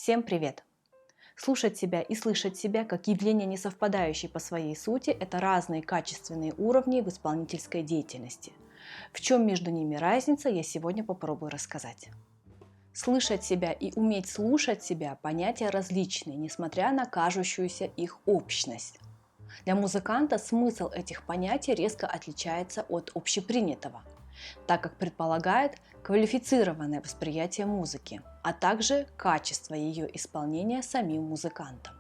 Всем привет! Слушать себя и слышать себя как явление, не совпадающее по своей сути, это разные качественные уровни в исполнительской деятельности. В чем между ними разница, я сегодня попробую рассказать. Слышать себя и уметь слушать себя – понятия различные, несмотря на кажущуюся их общность. Для музыканта смысл этих понятий резко отличается от общепринятого, так как предполагает квалифицированное восприятие музыки, а также качество ее исполнения самим музыкантом.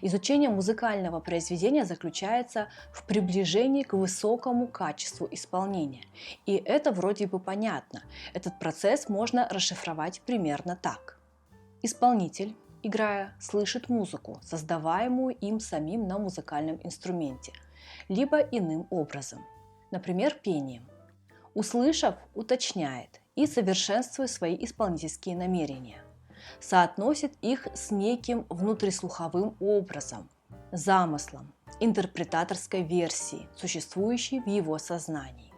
Изучение музыкального произведения заключается в приближении к высокому качеству исполнения. И это вроде бы понятно. Этот процесс можно расшифровать примерно так. Исполнитель, играя, слышит музыку, создаваемую им самим на музыкальном инструменте, либо иным образом, например, пением. Услышав, уточняет и совершенствует свои исполнительские намерения. Соотносит их с неким внутрислуховым образом, замыслом, интерпретаторской версией, существующей в его сознании.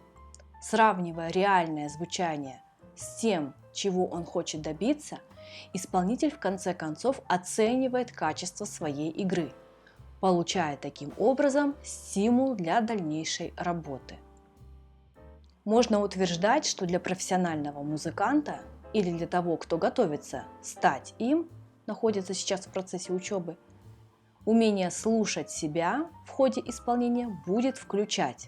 Сравнивая реальное звучание с тем, чего он хочет добиться, исполнитель в конце концов оценивает качество своей игры, получая таким образом стимул для дальнейшей работы. Можно утверждать, что для профессионального музыканта или для того, кто готовится стать им, находится сейчас в процессе учебы, умение слушать себя в ходе исполнения будет включать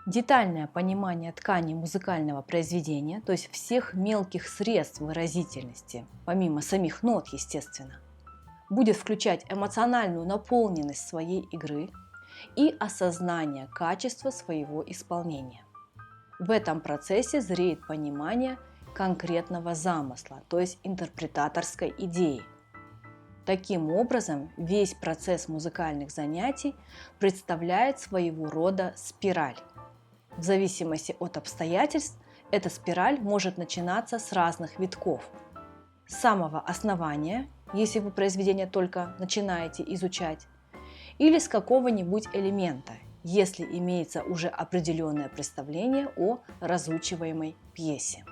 детальное понимание ткани музыкального произведения, то есть всех мелких средств выразительности, помимо самих нот, естественно, будет включать эмоциональную наполненность своей игры и осознание качества своего исполнения. В этом процессе зреет понимание конкретного замысла, то есть интерпретаторской идеи. Таким образом, весь процесс музыкальных занятий представляет своего рода спираль. В зависимости от обстоятельств, эта спираль может начинаться с разных витков. С самого основания, если вы произведение только начинаете изучать, или с какого-нибудь элемента, если имеется уже определенное представление о разучиваемой пьесе.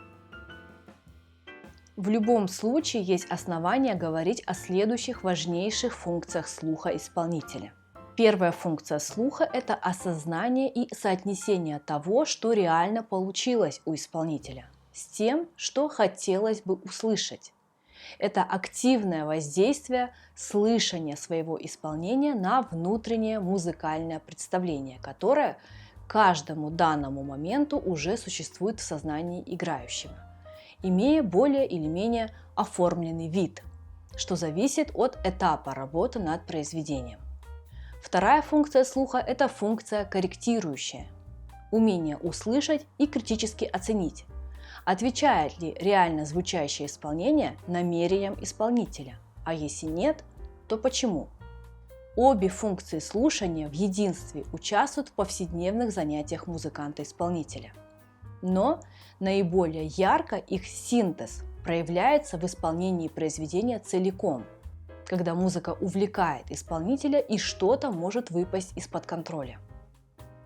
В любом случае есть основания говорить о следующих важнейших функциях слуха исполнителя. Первая функция слуха – это осознание и соотнесение того, что реально получилось у исполнителя, с тем, что хотелось бы услышать. Это активное воздействие слышания своего исполнения на внутреннее музыкальное представление, которое к каждому данному моменту уже существует в сознании играющего, имея более или менее оформленный вид, что зависит от этапа работы над произведением. Вторая функция слуха – это функция корректирующая, умение услышать и критически оценить, отвечает ли реально звучащее исполнение намерениям исполнителя, а если нет, то почему? Обе функции слушания в единстве участвуют в повседневных занятиях музыканта-исполнителя. Но наиболее ярко их синтез проявляется в исполнении произведения целиком, когда музыка увлекает исполнителя и что-то может выпасть из-под контроля.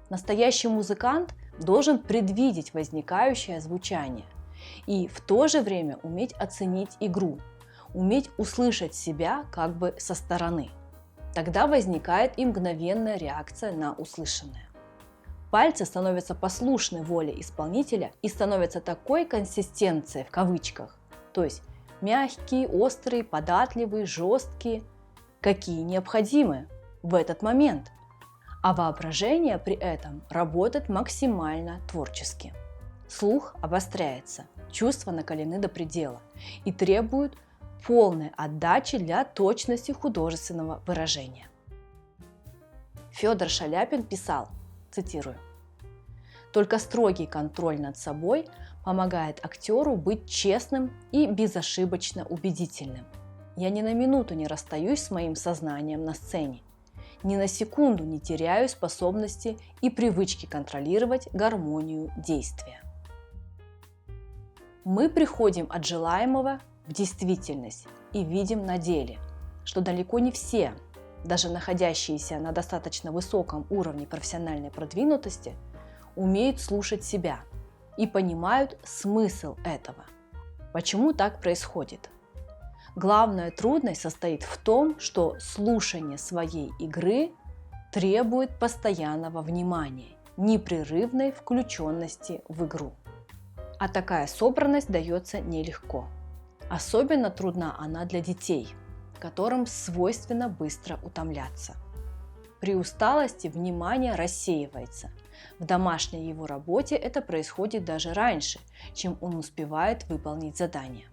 Настоящий музыкант должен предвидеть возникающее звучание и в то же время уметь оценить игру, уметь услышать себя как бы со стороны. Тогда возникает и мгновенная реакция на услышанное. Пальцы становятся послушны воле исполнителя и становятся такой консистенцией в кавычках, то есть мягкие, острые, податливые, жесткие, какие необходимы в этот момент. А воображение при этом работает максимально творчески. Слух обостряется, чувства накалены до предела и требуют полной отдачи для точности художественного выражения. Федор Шаляпин писал, цитирую: «Только строгий контроль над собой помогает актеру быть честным и безошибочно убедительным. Я ни на минуту не расстаюсь с моим сознанием на сцене, ни на секунду не теряю способности и привычки контролировать гармонию действия». Мы приходим от желаемого в действительность и видим на деле, что далеко не все, даже находящиеся на достаточно высоком уровне профессиональной продвинутости, умеют слушать себя и понимают смысл этого. Почему так происходит? Главная трудность состоит в том, что слушание своей игры требует постоянного внимания, непрерывной включенности в игру. А такая собранность дается нелегко. Особенно трудна она для детей, которым свойственно быстро утомляться. При усталости внимание рассеивается. В домашней его работе это происходит даже раньше, чем он успевает выполнить задание.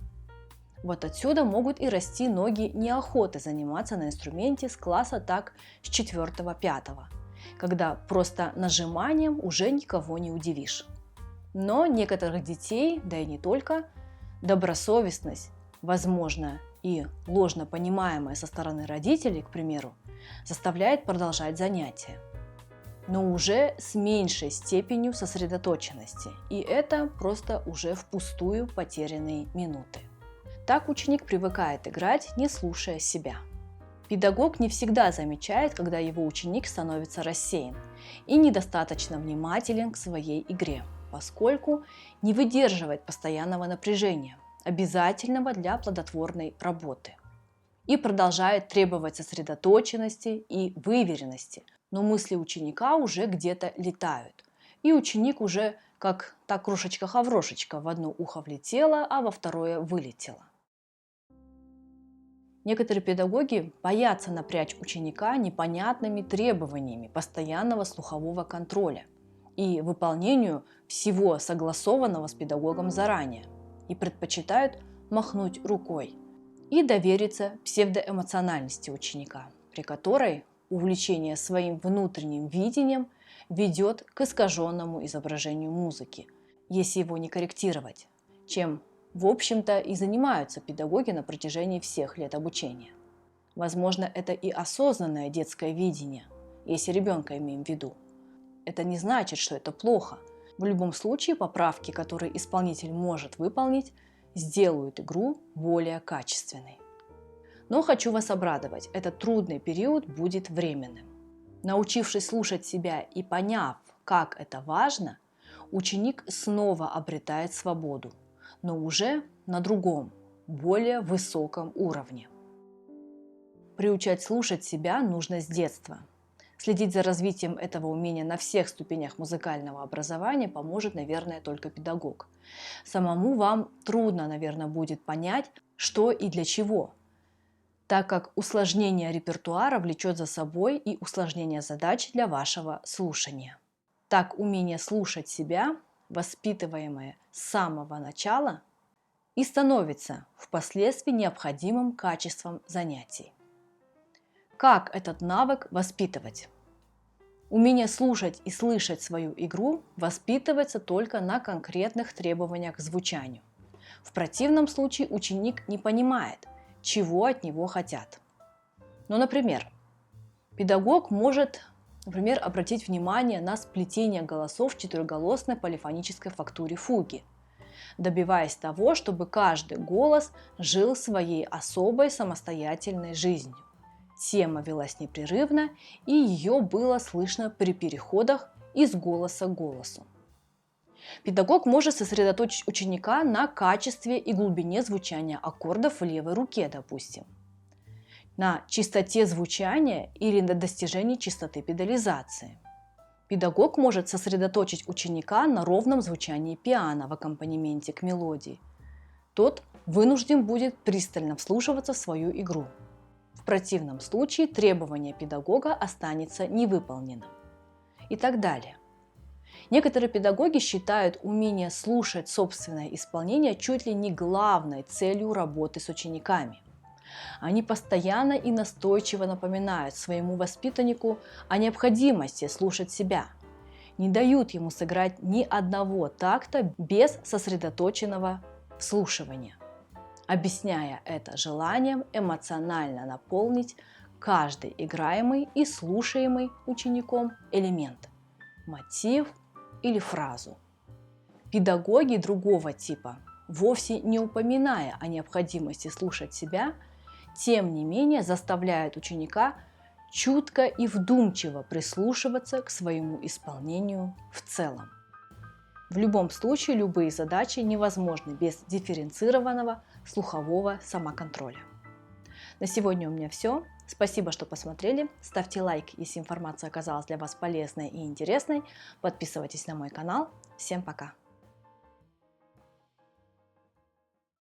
Вот отсюда могут и расти ноги неохоты заниматься на инструменте с класса так с 4-5, когда просто нажиманием уже никого не удивишь. Но некоторых детей, да и не только, добросовестность, возможно, и ложно понимаемая со стороны родителей, к примеру, заставляет продолжать занятия, но уже с меньшей степенью сосредоточенности, и это просто уже впустую потерянные минуты. Так ученик привыкает играть, не слушая себя. Педагог не всегда замечает, когда его ученик становится рассеян и недостаточно внимателен к своей игре, поскольку не выдерживает постоянного напряжения, обязательного для плодотворной работы, и продолжает требовать сосредоточенности и выверенности, но мысли ученика уже где-то летают, и ученик уже как та крошечка-хаврошечка в одно ухо влетела, а во второе вылетела. Некоторые педагоги боятся напрячь ученика непонятными требованиями постоянного слухового контроля и выполнению всего согласованного с педагогом заранее, и предпочитают махнуть рукой и довериться псевдоэмоциональности ученика, при которой увлечение своим внутренним видением ведет к искаженному изображению музыки, если его не корректировать, чем в общем-то и занимаются педагоги на протяжении всех лет обучения. Возможно, это и осознанное детское видение, если ребенка имеем в виду. Это не значит, что это плохо. В любом случае поправки, которые исполнитель может выполнить, сделают игру более качественной. Но хочу вас обрадовать, этот трудный период будет временным. Научившись слушать себя и поняв, как это важно, ученик снова обретает свободу, но уже на другом, более высоком уровне. Приучать слушать себя нужно с детства. Следить за развитием этого умения на всех ступенях музыкального образования поможет, наверное, только педагог. Самому вам трудно, наверное, будет понять, что и для чего, так как усложнение репертуара влечет за собой и усложнение задач для вашего слушания. Так умение слушать себя, воспитываемое с самого начала, и становится впоследствии необходимым качеством занятий. Как этот навык воспитывать? Умение слушать и слышать свою игру воспитывается только на конкретных требованиях к звучанию. В противном случае ученик не понимает, чего от него хотят. Ну, например, педагог может, обратить внимание на сплетение голосов в четырехголосной полифонической фактуре фуги, добиваясь того, чтобы каждый голос жил своей особой самостоятельной жизнью. Тема велась непрерывно, и ее было слышно при переходах из голоса к голосу. Педагог может сосредоточить ученика на качестве и глубине звучания аккордов в левой руке, допустим, на чистоте звучания или на достижении чистоты педализации. Педагог может сосредоточить ученика на ровном звучании пиано в аккомпанементе к мелодии. Тот вынужден будет пристально вслушиваться в свою игру. В противном случае требование педагога останется невыполненным. И так далее. Некоторые педагоги считают умение слушать собственное исполнение чуть ли не главной целью работы с учениками. Они постоянно и настойчиво напоминают своему воспитаннику о необходимости слушать себя, не дают ему сыграть ни одного такта без сосредоточенного вслушивания, объясняя это желанием эмоционально наполнить каждый играемый и слушаемый учеником элемент, мотив или фразу. Педагоги другого типа, вовсе не упоминая о необходимости слушать себя, тем не менее заставляют ученика чутко и вдумчиво прислушиваться к своему исполнению в целом. В любом случае, любые задачи невозможны без дифференцированного слухового самоконтроля. На сегодня у меня все. Спасибо, что посмотрели. Ставьте лайк, если информация оказалась для вас полезной и интересной. Подписывайтесь на мой канал. Всем пока!